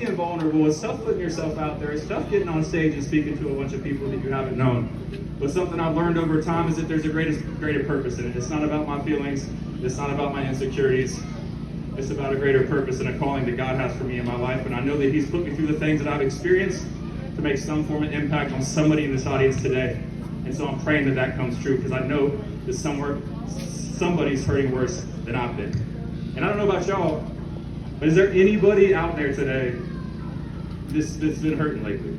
Being vulnerable, it's tough putting yourself out there. It's tough getting on stage and speaking to a bunch of people that you haven't known. But something I've learned over time is that there's a greater purpose in it. It's not about my feelings. It's not about my insecurities. It's about a greater purpose and a calling that God has for me in my life. And I know that He's put me through the things that I've experienced to make some form of impact on somebody in this audience today. And so I'm praying that that comes true, because I know that somebody's hurting worse than I've been. And I don't know about y'all, but is there anybody out there today that's been hurting lately?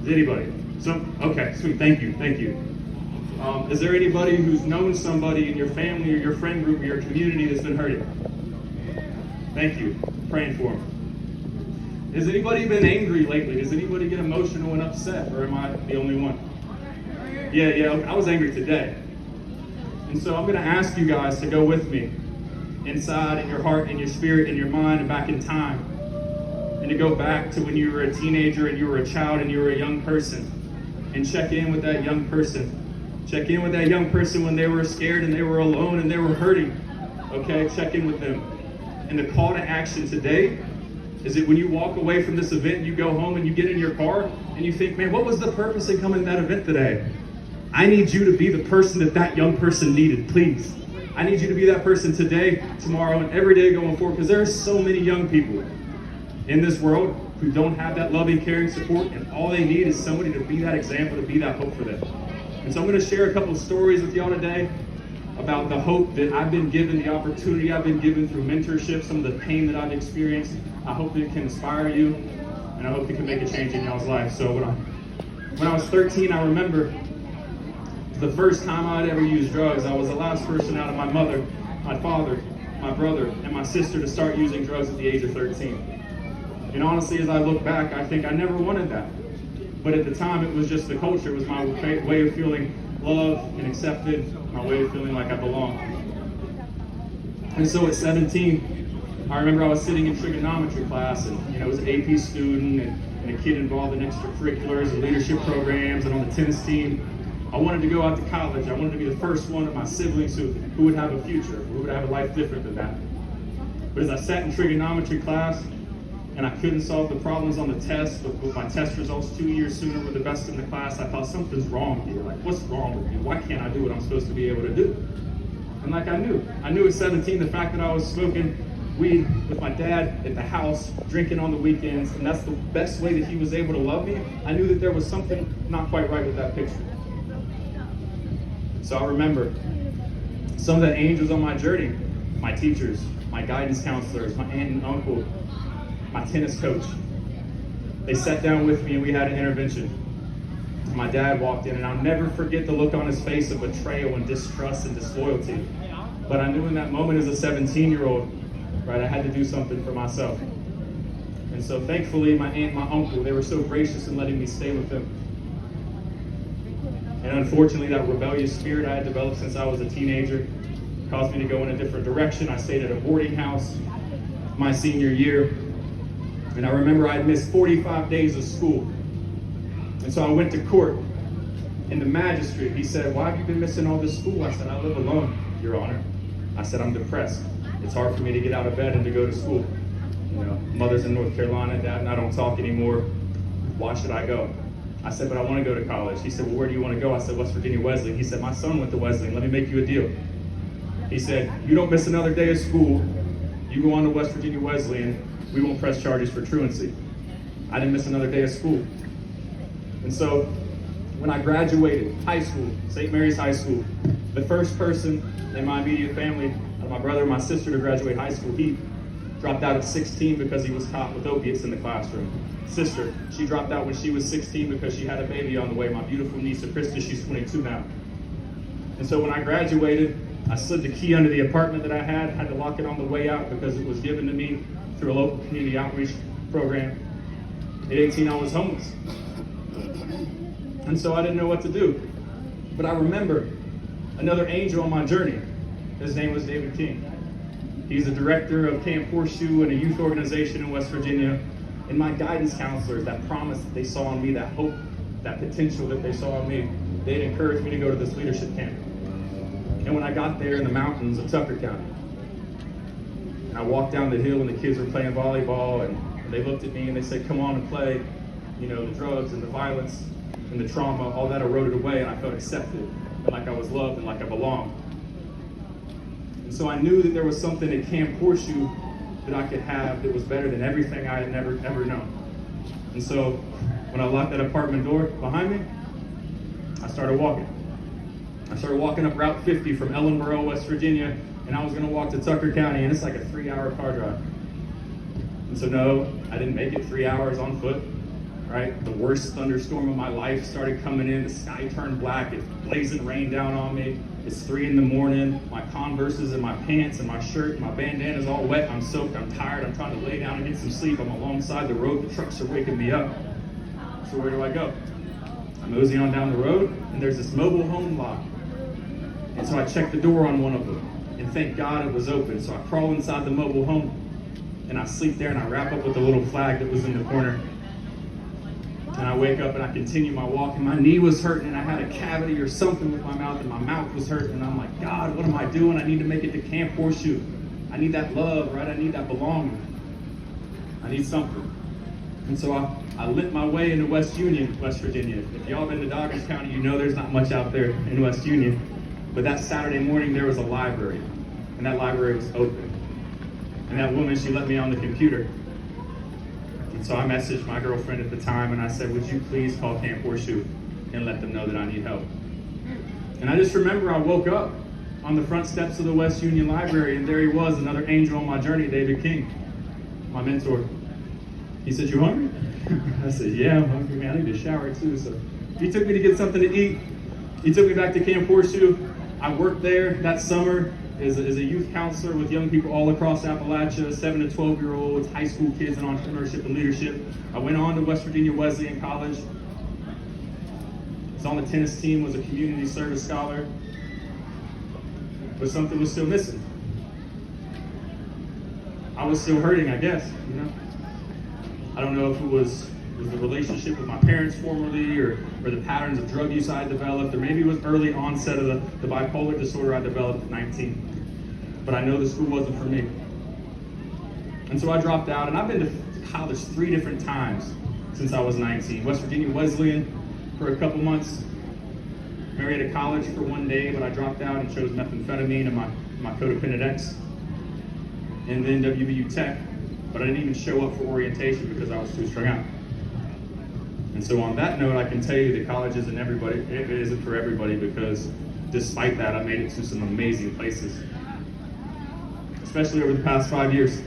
Is anybody? Okay, sweet, thank you. Is there anybody who's known somebody in your family or your friend group or your community that's been hurting? Thank you, praying for them. Has anybody been angry lately? Does anybody get emotional and upset, or am I the only one? Yeah, I was angry today. And so I'm gonna ask you guys to go with me inside in your heart and your spirit and your mind and back in time, and to go back to when you were a teenager and you were a child and you were a young person, and check in with that young person. Check in with that young person when they were scared and they were alone and they were hurting. Okay, check in with them. And the call to action today is that when you walk away from this event, you go home and you get in your car and you think, man, what was the purpose in coming to that event today? I need you to be the person that young person needed, please. I need you to be that person today, tomorrow, and every day going forward, because there are so many young people in this world who don't have that loving, caring support, and all they need is somebody to be that example, to be that hope for them. And so I'm going to share a couple of stories with y'all today about the hope that I've been given, the opportunity I've been given through mentorship, some of the pain that I've experienced. I hope it can inspire you, and I hope it can make a change in y'all's life. So when I was 13, I remember the first time I'd ever used drugs. I was the last person out of my mother, my father, my brother, and my sister to start using drugs at the age of 13. And honestly, as I look back, I think I never wanted that. But at the time, it was just the culture. It was my way of feeling loved and accepted, my way of feeling like I belonged. And so at 17, I remember I was sitting in trigonometry class, and I was an AP student and a kid involved in extracurriculars and leadership programs and on the tennis team. I wanted to go out to college. I wanted to be the first one of my siblings who would have a future, who would have a life different than that. But as I sat in trigonometry class, and I couldn't solve the problems on the test, but with my test results 2 years sooner were the best in the class, I thought something's wrong here. Like, what's wrong with me? Why can't I do what I'm supposed to be able to do? And like I knew at 17, the fact that I was smoking weed with my dad at the house, drinking on the weekends, and that's the best way that he was able to love me, I knew that there was something not quite right with that picture. So I remember some of the angels on my journey, my teachers, my guidance counselors, my aunt and uncle, my tennis coach. They sat down with me and we had an intervention. My dad walked in, and I'll never forget the look on his face of betrayal and distrust and disloyalty. But I knew in that moment as a 17-year-old, right, I had to do something for myself. And so thankfully, my aunt and my uncle, they were so gracious in letting me stay with them. And unfortunately, that rebellious spirit I had developed since I was a teenager caused me to go in a different direction. I stayed at a boarding house my senior year. And I remember I'd missed 45 days of school. And so I went to court. And the magistrate, he said, "Why have you been missing all this school?" I said, "I live alone, Your Honor." I said, "I'm depressed. It's hard for me to get out of bed and to go to school. Mother's in North Carolina, Dad and I don't talk anymore. Why should I go?" I said, "But I want to go to college." He said, "Well, where do you want to go?" I said, "West Virginia Wesleyan." He said, "My son went to Wesleyan. Let me make you a deal." He said, "You don't miss another day of school. You go on to West Virginia Wesleyan. We won't press charges for truancy." I didn't miss another day of school. And so when I graduated high school, St. Mary's High School, the first person in my immediate family, my brother and my sister, to graduate high school, he dropped out at 16 because he was caught with opiates in the classroom. Sister, she dropped out when she was 16 because she had a baby on the way. My beautiful niece, Krista, she's 22 now. And so when I graduated, I slid the key under the apartment that I had to lock it on the way out because it was given to me through a local community outreach program. At 18, I was homeless. And so I didn't know what to do. But I remember another angel on my journey. His name was David King. He's the director of Camp Horseshoe and a youth organization in West Virginia. And my guidance counselors, that promise that they saw in me, that hope, that potential that they saw in me, they'd encouraged me to go to this leadership camp. And when I got there in the mountains of Tucker County, and I walked down the hill and the kids were playing volleyball and And they looked at me and they said, come on and play. You know, the drugs and the violence and the trauma, all that eroded away, and I felt accepted, and like I was loved and like I belonged. And so I knew that there was something at Camp Horseshoe that I could have that was better than everything I had ever known. And so when I locked that apartment door behind me, I started walking. I started walking up Route 50 from Ellenboro, West Virginia, and I was gonna walk to Tucker County, and it's like a 3-hour car drive. And so no, I didn't make it 3 hours on foot. Right? The worst thunderstorm of my life started coming in. The sky turned black. It's blazing rain down on me. It's 3 a.m. My Converses and my pants and my shirt and my bandana's all wet. I'm soaked. I'm tired. I'm trying to lay down and get some sleep. I'm alongside the road. The trucks are waking me up. So where do I go? I mosey on down the road, and there's this mobile home lock. And so I check the door on one of them, and thank God it was open. So I crawl inside the mobile home, and I sleep there, and I wrap up with the little flag that was in the corner. And I wake up and I continue my walk, and my knee was hurting, and I had a cavity or something with my mouth, and my mouth was hurting, and I'm like, God, what am I doing? I need to make it to Camp Horseshoe. I need that love, right? I need that belonging. I need something. And so I lit my way into West Union, West Virginia. If y'all been to Doggins County, you know there's not much out there in West Union. But that Saturday morning, there was a library, and that library was open. And that woman, she let me on the computer. And so I messaged my girlfriend at the time, and I said, would you please call Camp Horseshoe and let them know that I need help? And I just remember I woke up on the front steps of the West Union Library, and there he was, another angel on my journey, David King, my mentor. He said, you hungry? I said, yeah, I'm hungry, man. I need a shower too. So he took me to get something to eat. He took me back to Camp Horseshoe. I worked there that summer as a youth counselor with young people all across Appalachia, 7 to 12-year-olds, high school kids in entrepreneurship and leadership. I went on to West Virginia Wesleyan College. Was on the tennis team, was a community service scholar. But something was still missing. I was still hurting, I guess, you know? I don't know if it was the relationship with my parents formerly, or the patterns of drug use I developed, or maybe it was early onset of the bipolar disorder I developed at 19. But I know the school wasn't for me. And so I dropped out, and I've been to college 3 different times since I was 19. West Virginia Wesleyan for a couple months, Marietta College for 1 day, but I dropped out and chose methamphetamine and my codependent ex. And then WVU Tech, but I didn't even show up for orientation because I was too strung out. And so on that note, I can tell you that college isn't everybody. It isn't for everybody, because despite that, I made it to some amazing places, especially over the past 5 years.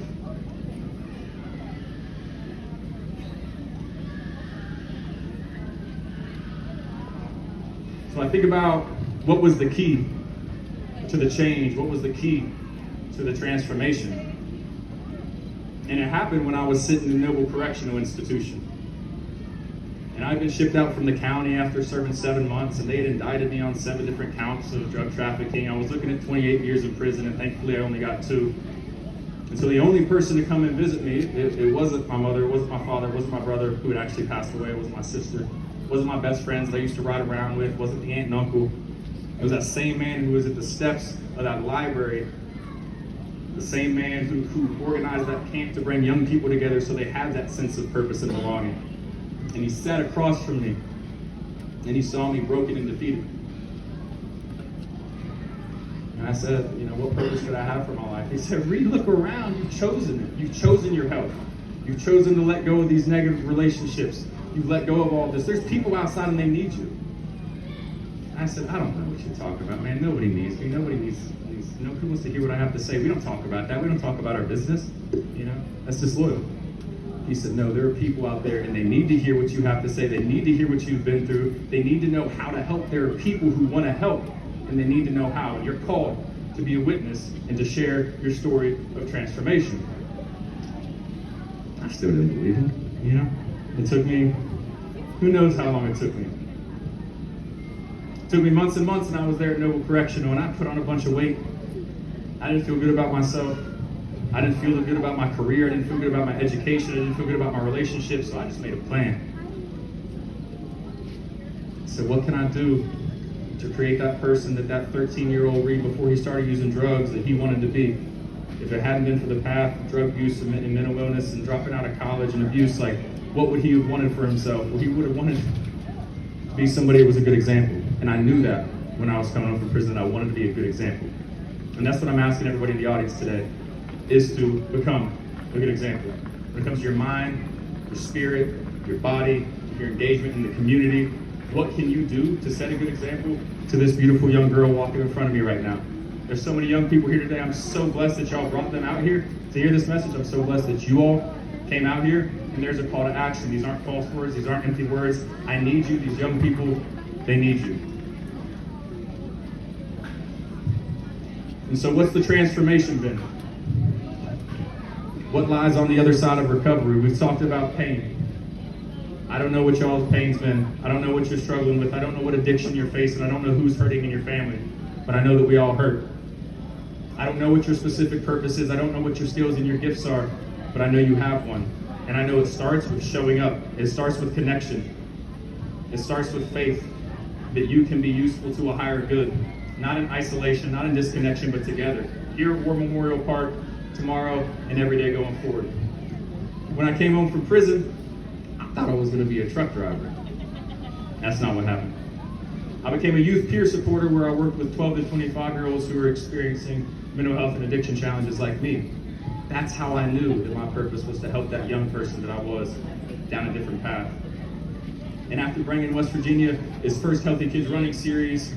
So I think about what was the key to the change, what was the key to the transformation. And it happened when I was sitting in Noble Correctional Institution. And I'd been shipped out from the county after serving 7 months, and they had indicted me on 7 different counts of drug trafficking. I was looking at 28 years in prison, and thankfully I only got 2. And so the only person to come and visit me, it wasn't my mother, it wasn't my father, it wasn't my brother who had actually passed away, it wasn't my sister, it wasn't my best friends that I used to ride around with, it wasn't the aunt and uncle. It was that same man who was at the steps of that library, the same man who organized that camp to bring young people together so they had that sense of purpose and belonging. And he sat across from me, and he saw me broken and defeated. And I said, you know, what purpose could I have for my life? He said, Reed, look around. You've chosen it. You've chosen your health. You've chosen to let go of these negative relationships. You've let go of all this. There's people outside and they need you. And I said, I don't know what you're talking about, man. Nobody needs me. Nobody needs who wants to hear what I have to say? We don't talk about that. We don't talk about our business. You know, that's disloyal. He said, no, there are people out there and they need to hear what you have to say. They need to hear what you've been through. They need to know how to help. There are people who want to help, and they need to know how. And you're called to be a witness and to share your story of transformation. I still didn't believe him, you know? It took me, who knows how long it took me. It took me months and months, and I was there at Noble Correctional, and I put on a bunch of weight. I didn't feel good about myself. I didn't feel good about my career. I didn't feel good about my education. I didn't feel good about my relationships. So I just made a plan. So what can I do to create that person that 13-year-old Reed, before he started using drugs, that he wanted to be? if it hadn't been for the path, drug use and mental illness and dropping out of college and abuse, like, what would he have wanted for himself? Well, he would have wanted to be somebody who was a good example. And I knew that when I was coming home from prison, I wanted to be a good example. And that's what I'm asking everybody in the audience today, is to become a good example. When it comes to your mind, your spirit, your body, your engagement in the community, what can you do to set a good example to this beautiful young girl walking in front of me right now? There's so many young people here today. I'm so blessed that y'all brought them out here to hear this message. I'm so blessed that you all came out here, and there's a call to action. These aren't false words. These aren't empty words. I need you. These young people, they need you. And so what's the transformation been? What lies on the other side of recovery? We've talked about pain. I don't know what y'all's pain's been. I don't know what you're struggling with. I don't know what addiction you're facing. I don't know who's hurting in your family, but I know that we all hurt. I don't know what your specific purpose is. I don't know what your skills and your gifts are, but I know you have one. And I know it starts with showing up. It starts with connection. It starts with faith that you can be useful to a higher good. Not in isolation, not in disconnection, but together. Here at War Memorial Park, tomorrow, and every day going forward. When I came home from prison, I thought I was going to be a truck driver. That's not what happened. I became a youth peer supporter where I worked with 12 to 25-year-olds who were experiencing mental health and addiction challenges like me. That's how I knew that my purpose was to help that young person that I was down a different path. And after bringing West Virginia his first Healthy Kids Running series,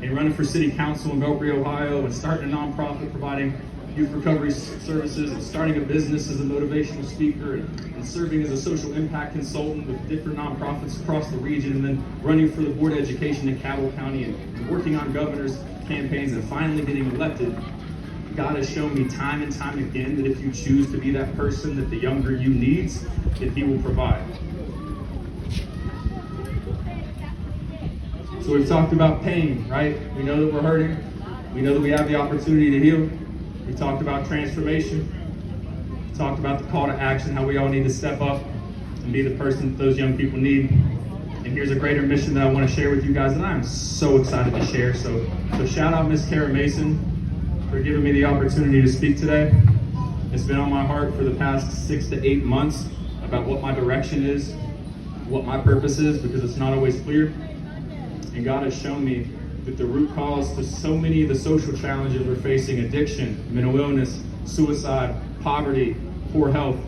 and running for city council in Belgrade, Ohio, and starting a nonprofit providing youth recovery services, and starting a business as a motivational speaker, and serving as a social impact consultant with different nonprofits across the region, and then running for the Board of Education in Cabell County, and working on governor's campaigns, and finally getting elected. God has shown me time and time again that if you choose to be that person that the younger you needs, that He will provide. So we've talked about pain, right? We know that we're hurting. We know that we have the opportunity to heal. We talked about transformation. We talked about the call to action, how we all need to step up and be the person that those young people need. And here's a greater mission that I want to share with you guys, and I'm so excited to share. So shout out Miss Kara Mason for giving me the opportunity to speak today. It's been on my heart for the past 6 to 8 months about what my direction is, what my purpose is, because it's not always clear. And God has shown me that the root cause to so many of the social challenges we're facing, addiction, mental illness, suicide, poverty, poor health,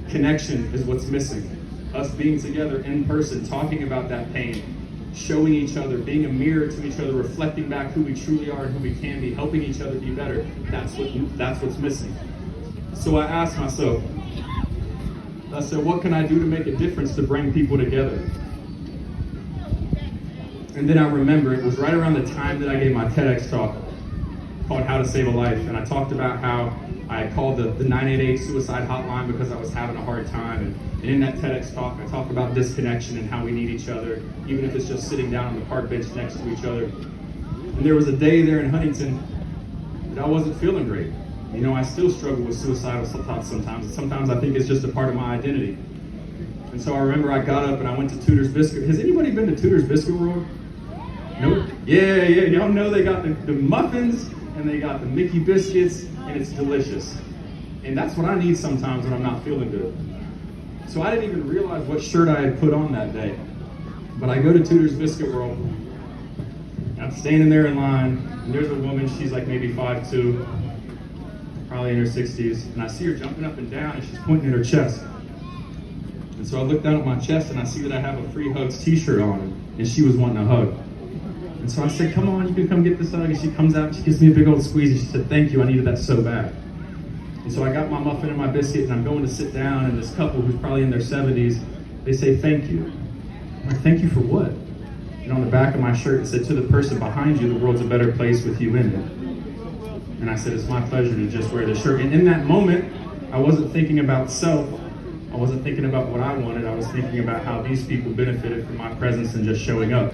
connection is what's missing. Us being together in person, talking about that pain, showing each other, being a mirror to each other, reflecting back who we truly are and who we can be, helping each other be better. That's what's missing. So I asked myself, I said, what can I do to make a difference to bring people together? And then I remember it was right around the time that I gave my TEDx talk called How to Save a Life. And I talked about how I had called the 988 suicide hotline because I was having a hard time. And in that TEDx talk, I talked about disconnection and how we need each other, even if it's just sitting down on the park bench next to each other. And there was a day there in Huntington that I wasn't feeling great. You know, I still struggle with suicidal thoughts sometimes. Sometimes I think it's just a part of my identity. And so I remember I got up and I went to Tudor's Biscuit. Has anybody been to Tudor's Biscuit World? Nope. Yeah. Y'all know they got the muffins and they got the Mickey biscuits, and it's delicious. And that's what I need sometimes when I'm not feeling good. So I didn't even realize what shirt I had put on that day. But I go to Tudor's Biscuit World. I'm standing there in line, and there's a woman, she's like maybe 5'2", probably in her 60s, and I see her jumping up and down, and she's pointing at her chest. And so I look down at my chest, and I see that I have a Free Hugs t-shirt on, and she was wanting a hug. And so I said, come on, you can come get this hug. And she comes out and she gives me a big old squeeze and she said, thank you, I needed that so bad. And so I got my muffin and my biscuit and I'm going to sit down, and this couple who's probably in their 70s, they say, thank you. I'm like, thank you for what? And on the back of my shirt it said, to the person behind you, the world's a better place with you in it. And I said, it's my pleasure to just wear this shirt. And in that moment, I wasn't thinking about self. I wasn't thinking about what I wanted. I was thinking about how these people benefited from my presence and just showing up.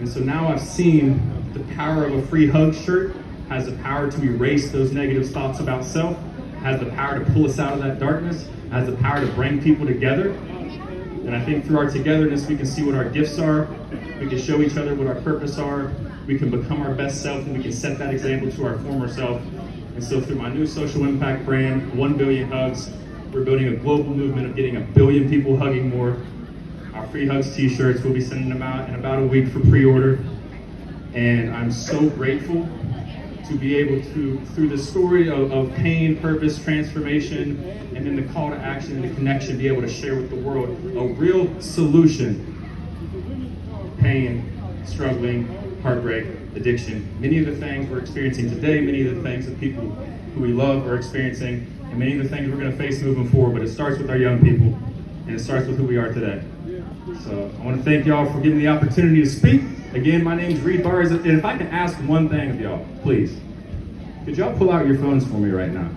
And so now I've seen the power of a Free Hug shirt has the power to erase those negative thoughts about self, has the power to pull us out of that darkness, has the power to bring people together. And I think through our togetherness, we can see what our gifts are. We can show each other what our purpose are. We can become our best self, and we can set that example to our former self. And so through my new social impact brand, 1 Billion Hugs, we're building a global movement of getting 1 billion people hugging more. Our free hugs t-shirts, we'll be sending them out in about a week for pre-order. And I'm so grateful to be able to, through the story of pain, purpose, transformation, and then the call to action and the connection, be able to share with the world a real solution. Pain, struggling, heartbreak, addiction, many of the things we're experiencing today, many of the things that people who we love are experiencing, and many of the things we're going to face moving forward, but it starts with our young people, and it starts with who we are today. So I want to thank y'all for giving me the opportunity to speak. Again, my name is Byers, and if I can ask one thing of y'all, please, could y'all pull out your phones for me right now?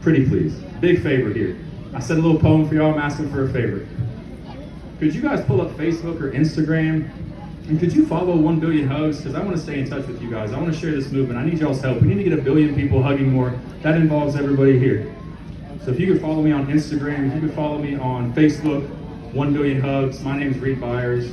Pretty please. Big favor here. I said a little poem for y'all, I'm asking for a favor. Could you guys pull up Facebook or Instagram? And could you follow 1 Billion Hugs? Because I want to stay in touch with you guys. I want to share this movement. I need y'all's help. We need to get 1 billion people hugging more. That involves everybody here. So if you could follow me on Instagram, if you could follow me on Facebook, 1 Billion Hugs. My name is Byers.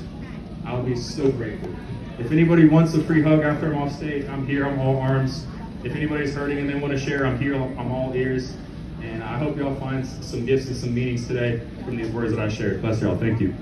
I'll be so grateful. If anybody wants a free hug after I'm off stage, I'm here. I'm all arms. If anybody's hurting and they want to share, I'm here. I'm all ears. And I hope y'all find some gifts and some meanings today from these words that I shared. Bless y'all. Thank you.